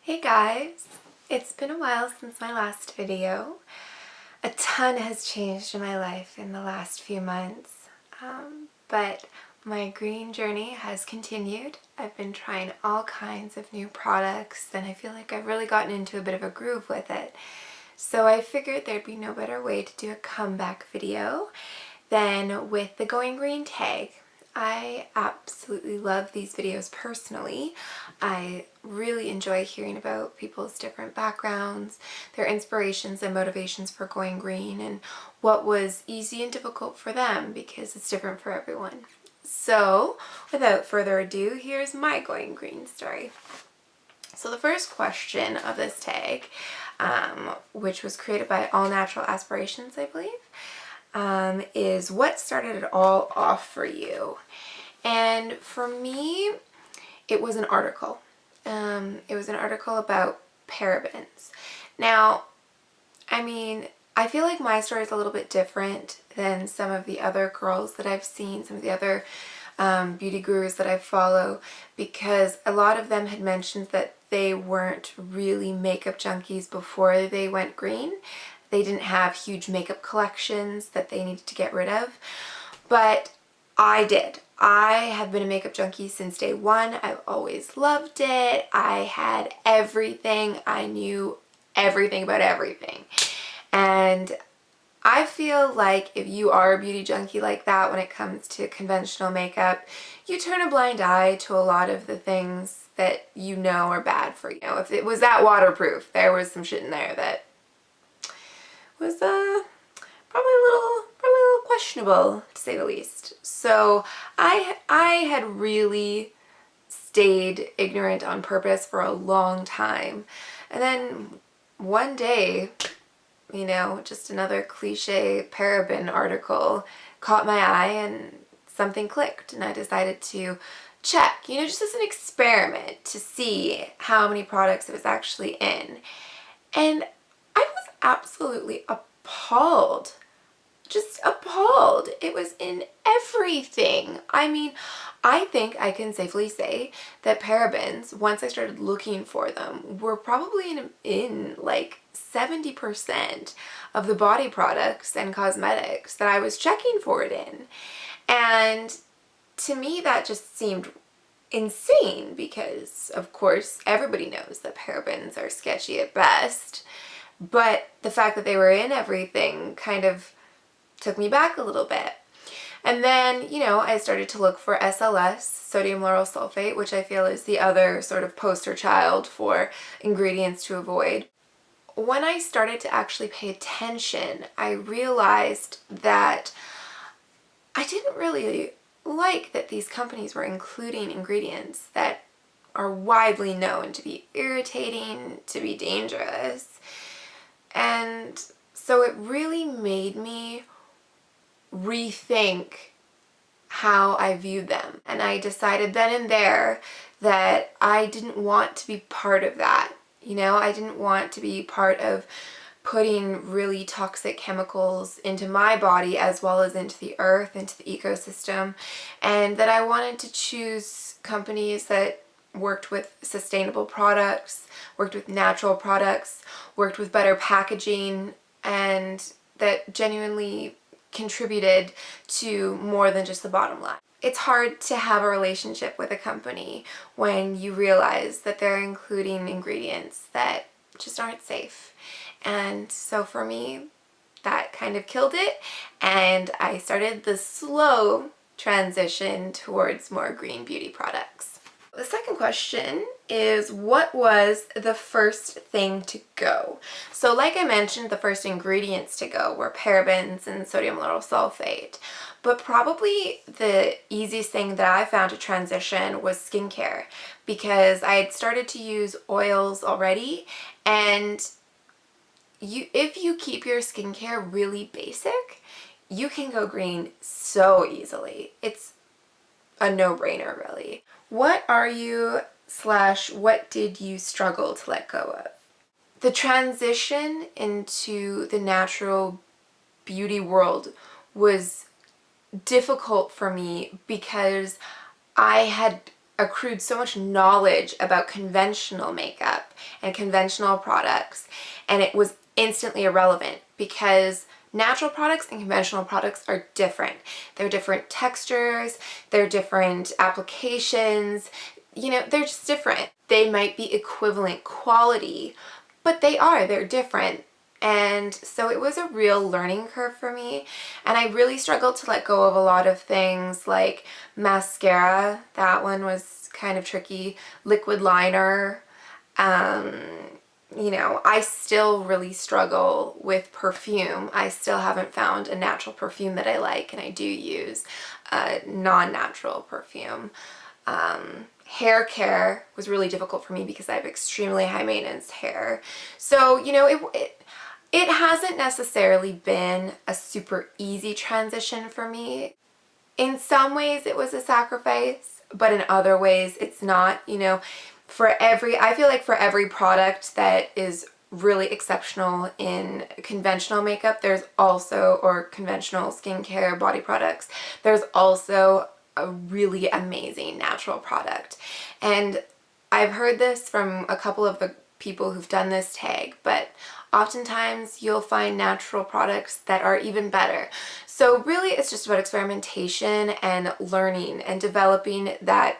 Hey guys! It's been a while since my last video. A ton has changed in my life in the last few months, but my green journey has continued. I've been trying all kinds of new products and I feel like I've really gotten into a bit of a groove with it. So I figured there'd be no better way to do a comeback video than with the Going Green tag. I absolutely love these videos personally. I really enjoy hearing about people's different backgrounds, their inspirations and motivations for going green, and what was easy and difficult for them because it's different for everyone. So without further ado, here's my going green story. So the first question of this tag, which was created by All Natural Aspirations, I believe, is what started it all off for you? And for me, it was an article. It was an article about parabens. Now, I feel like my story is a little bit different than some of the other girls that I've seen, some of the other beauty gurus that I follow, because a lot of them had mentioned that they weren't really makeup junkies before they went green. They didn't have huge makeup collections that they needed to get rid of, but I did. I have been a makeup junkie since day one. I've always loved it. I had everything. I knew everything about everything. And I feel like if you are a beauty junkie like that when it comes to conventional makeup, you turn a blind eye to a lot of the things that you know are bad for you. If it was that waterproof, there was some shit in there that was probably a little questionable, to say the least. So I had really stayed ignorant on purpose for a long time. And then one day, just another cliche paraben article caught my eye and something clicked and I decided to check, just as an experiment to see how many products it was actually in. And I was absolutely appalled. Just appalled. It was in everything. I think I can safely say that parabens, once I started looking for them, were probably in like 70% of the body products and cosmetics that I was checking for it in. And to me, that just seemed insane because, of course, everybody knows that parabens are sketchy at best. But the fact that they were in everything kind of took me back a little bit. And then, I started to look for SLS, sodium lauryl sulfate, which I feel is the other sort of poster child for ingredients to avoid. When I started to actually pay attention, I realized that I didn't really like that these companies were including ingredients that are widely known to be irritating, to be dangerous. And so it really made me rethink how I viewed them. And I decided then and there that I didn't want to be part of that. I didn't want to be part of putting really toxic chemicals into my body as well as into the earth, into the ecosystem, and that I wanted to choose companies that worked with sustainable products, worked with natural products, worked with better packaging, and that genuinely contributed to more than just the bottom line. It's hard to have a relationship with a company when you realize that they're including ingredients that just aren't safe. And so for me, that kind of killed it, and I started the slow transition towards more green beauty products. The second question is, what was the first thing to go? So like I mentioned, the first ingredients to go were parabens and sodium lauryl sulfate. But probably the easiest thing that I found to transition was skincare, because I had started to use oils already, and if you keep your skincare really basic, you can go green so easily. It's a no-brainer, really. What are you / what did you struggle to let go of? The transition into the natural beauty world was difficult for me because I had accrued so much knowledge about conventional makeup and conventional products, and it was instantly irrelevant because natural products and conventional products are different. They're different textures, they're different applications, you know, they're just different. They might be equivalent quality, but they're different. And so it was a real learning curve for me, and I really struggled to let go of a lot of things like mascara. That one was kind of tricky. Liquid liner. You know, I still really struggle with perfume. I still haven't found a natural perfume that I like, and I do use non-natural perfume. Hair care was really difficult for me because I have extremely high maintenance hair. So, you know, it hasn't necessarily been a super easy transition for me. In some ways it was a sacrifice, but in other ways it's not. You know, I feel like for every product that is really exceptional in conventional makeup, there's also, or conventional skincare, body products, there's also a really amazing natural product. And I've heard this from a couple of the people who've done this tag, but oftentimes you'll find natural products that are even better. So really it's just about experimentation and learning and developing that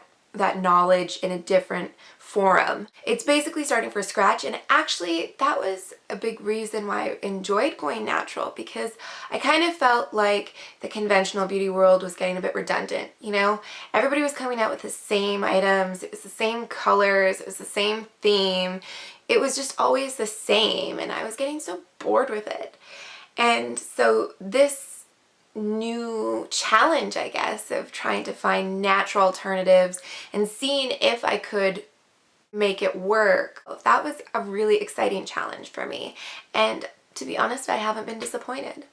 knowledge in a different forum. It's basically starting from scratch, and actually that was a big reason why I enjoyed going natural, because I kind of felt like the conventional beauty world was getting a bit redundant. You know, everybody was coming out with the same items, it was the same colors, it was the same theme, it was just always the same, and I was getting so bored with it. And so this new challenge, I guess, of trying to find natural alternatives and seeing if I could make it work, that was a really exciting challenge for me. And to be honest, I haven't been disappointed.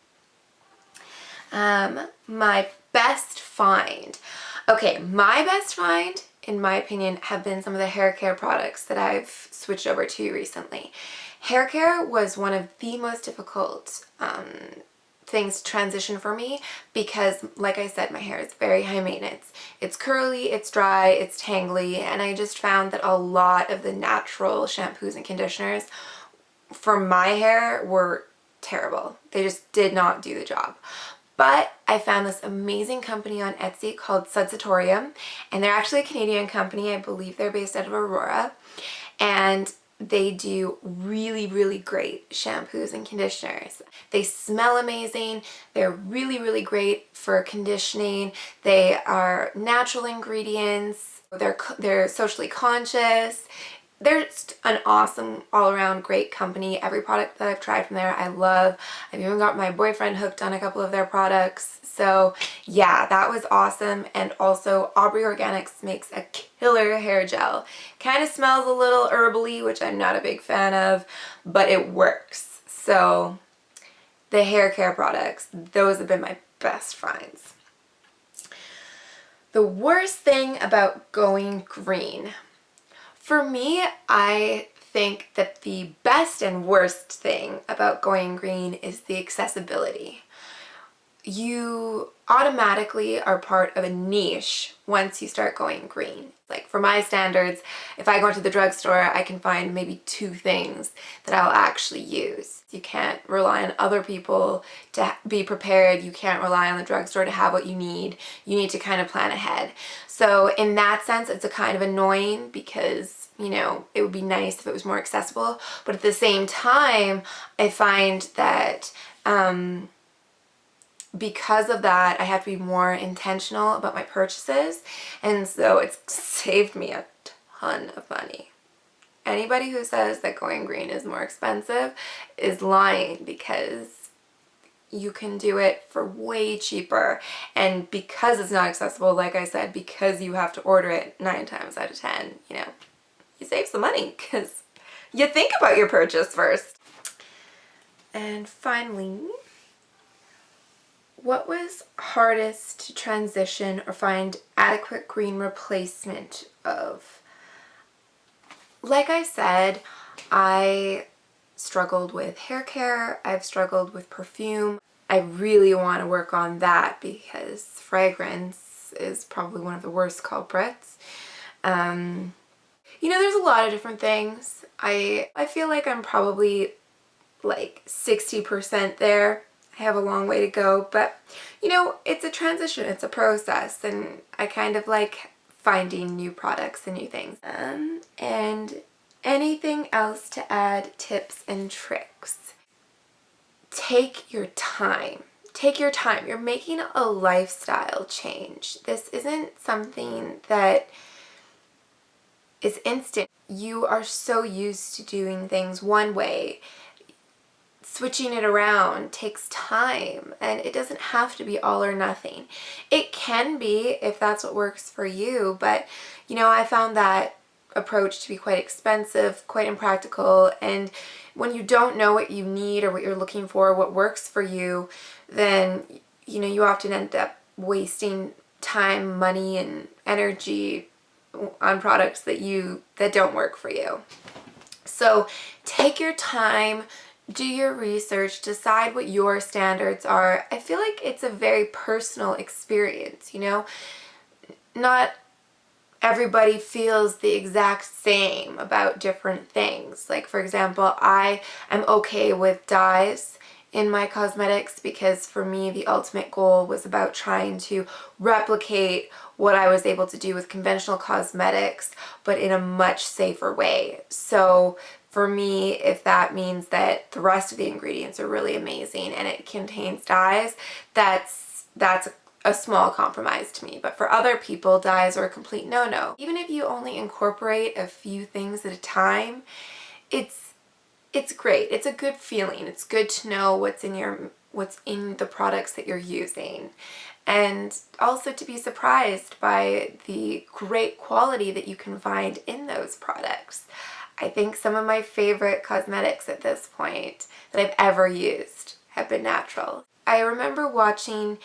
My best find. Okay, my best find, in my opinion, have been some of the hair care products that I've switched over to recently. Hair care was one of the most difficult things to transition for me because, like I said, my hair is very high maintenance. It's curly, it's dry, it's tangly, and I just found that a lot of the natural shampoos and conditioners for my hair were terrible. They just did not do the job. But I found this amazing company on Etsy called Sudsatorium, and they're actually a Canadian company. I believe they're based out of Aurora, and they do really, really great shampoos and conditioners. They smell amazing. They're really, really great for conditioning. They are natural ingredients. They're socially conscious. They're just an awesome, all-around great company. Every product that I've tried from there, I love. I've even got my boyfriend hooked on a couple of their products. So yeah, that was awesome. And also Aubrey Organics makes a killer hair gel. Kind of smells a little herbally, which I'm not a big fan of, but it works. So the hair care products, those have been my best finds. The worst thing about going green. For me, I think that the best and worst thing about going green is the accessibility. You automatically are part of a niche once you start going green. Like for my standards, if I go into the drugstore, I can find maybe 2 things that I'll actually use. You can't rely on other people to be prepared. You can't rely on the drugstore to have what you need. You need to kind of plan ahead. So in that sense, it's a kind of annoying because, you know, it would be nice if it was more accessible. But at the same time, I find that because of that, I have to be more intentional about my purchases, and so it's saved me a ton of money. Anybody who says that going green is more expensive is lying, because you can do it for way cheaper, and because it's not accessible, like I said, because you have to order it 9 times out of 10, you know, you save some money because you think about your purchase first. And finally, what was hardest to transition or find adequate green replacement of? Like I said, I struggled with hair care, I've struggled with perfume. I really want to work on that because fragrance is probably one of the worst culprits. You know, there's a lot of different things. I feel like I'm probably like 60% there. I have a long way to go, but you know, it's a transition, it's a process, and I kind of like finding new products and new things. And anything else to add, tips and tricks. Take your time. Take your time. You're making a lifestyle change. This isn't something that is instant. You are so used to doing things one way. Switching it around takes time, and it doesn't have to be all or nothing. It can be if that's what works for you, but you know, I found that approach to be quite expensive, quite impractical, and when you don't know what you need or what you're looking for, what works for you, then you know, you often end up wasting time, money, and energy on products that don't work for you. So take your time, do your research, decide what your standards are. I feel like it's a very personal experience, you know? Not everybody feels the exact same about different things. Like, for example, I am okay with dyes in my cosmetics because for me the ultimate goal was about trying to replicate what I was able to do with conventional cosmetics, but in a much safer way. So for me, if that means that the rest of the ingredients are really amazing and it contains dyes, that's a small compromise to me. But for other people, dyes are a complete no-no. Even if you only incorporate a few things at a time, it's great. It's a good feeling. It's good to know what's in the products that you're using. And also to be surprised by the great quality that you can find in those products. I think some of my favorite cosmetics at this point that I've ever used have been natural. I remember watching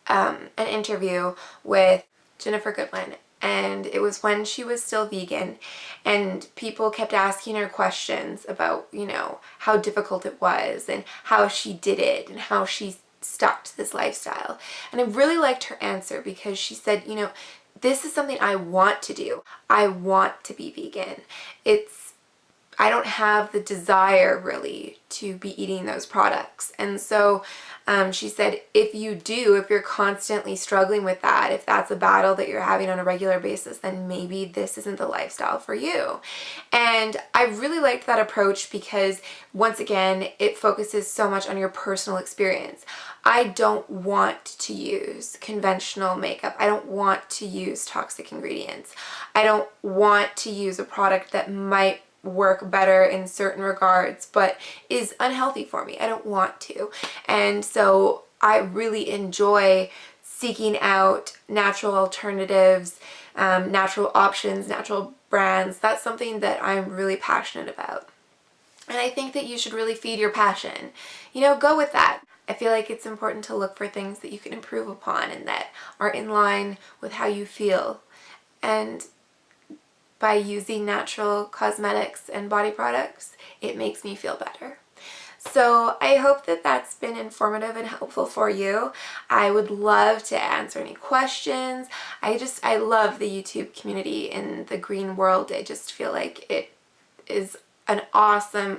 an interview with Jennifer Goodwin, and it was when she was still vegan, and people kept asking her questions about, you know, how difficult it was and how she did it and how she stuck to this lifestyle. And I really liked her answer because she said, you know, this is something I want to do. I want to be vegan. I don't have the desire really to be eating those products. And so she said, if you're constantly struggling with that, if that's a battle that you're having on a regular basis, then maybe this isn't the lifestyle for you. And I really liked that approach because once again, it focuses so much on your personal experience. I don't want to use conventional makeup. I don't want to use toxic ingredients. I don't want to use a product that might work better in certain regards but is unhealthy for me. I don't want to. And so I really enjoy seeking out natural alternatives, natural options, natural brands. That's something that I'm really passionate about. And I think that you should really feed your passion. You know, go with that. I feel like it's important to look for things that you can improve upon and that are in line with how you feel. And by using natural cosmetics and body products, it makes me feel better. So I hope that that's been informative and helpful for you. I would love to answer any questions. I love the YouTube community in the green world. I just feel like it is an awesome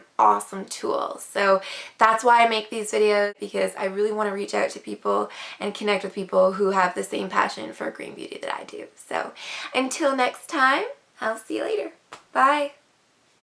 tool. So that's why I make these videos, because I really want to reach out to people and connect with people who have the same passion for green beauty that I do. So until next time, I'll see you later. Bye.